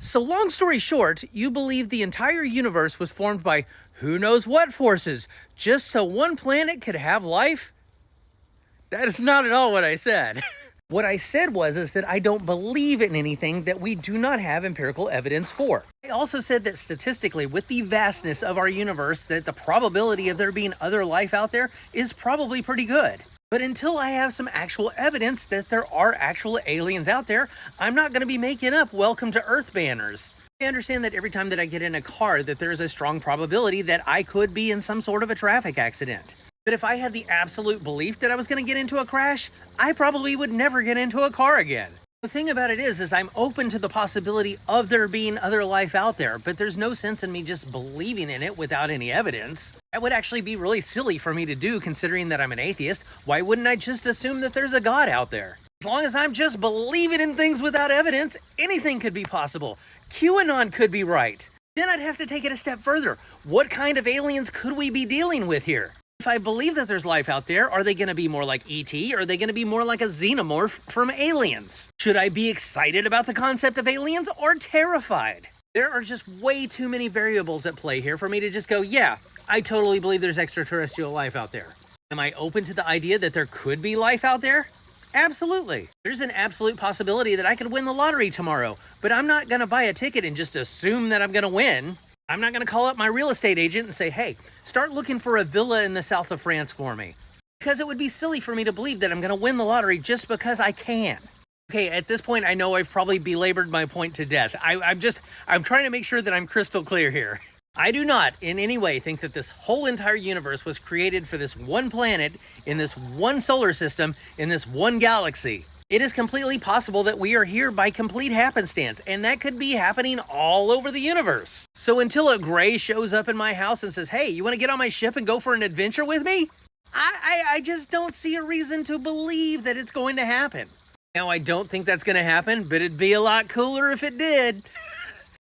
So, long story short, you believe the entire universe was formed by who knows what forces just so one planet could have life? That is not at all what I said. What I said was that I don't believe in anything that we do not have empirical evidence for. I also said that statistically, with the vastness of our universe, that the probability of there being other life out there is probably pretty good. But until I have some actual evidence that there are actual aliens out there, I'm not going to be making up welcome to Earth banners. I understand that every time that I get in a car that there is a strong probability that I could be in some sort of a traffic accident. But if I had the absolute belief that I was going to get into a crash, I probably would never get into a car again. The thing about it is I'm open to the possibility of there being other life out there, but there's no sense in me just believing in it without any evidence. That would actually be really silly for me to do considering that I'm an atheist. Why wouldn't I just assume that there's a God out there? As long as I'm just believing in things without evidence, anything could be possible. QAnon could be right. Then I'd have to take it a step further. What kind of aliens could we be dealing with here? If I believe that there's life out there, are they going to be more like E.T. or are they going to be more like a xenomorph from Aliens? Should I be excited about the concept of aliens or terrified? There are just way too many variables at play here for me to just go, yeah, I totally believe there's extraterrestrial life out there. Am I open to the idea that there could be life out there? Absolutely. There's an absolute possibility that I could win the lottery tomorrow, but I'm not going to buy a ticket and just assume that I'm going to win. I'm not going to call up my real estate agent and say, hey, start looking for a villa in the south of France for me. Because it would be silly for me to believe that I'm going to win the lottery just because I can. Okay, at this point, I know I've probably belabored my point to death. I'm trying to make sure that I'm crystal clear here. I do not in any way think that this whole entire universe was created for this one planet, in this one solar system, in this one galaxy. It is completely possible that we are here by complete happenstance, and that could be happening all over the universe. So until a gray shows up in my house and says, hey, you want to get on my ship and go for an adventure with me? I just don't see a reason to believe that it's going to happen. Now, I don't think that's going to happen, but it'd be a lot cooler if it did.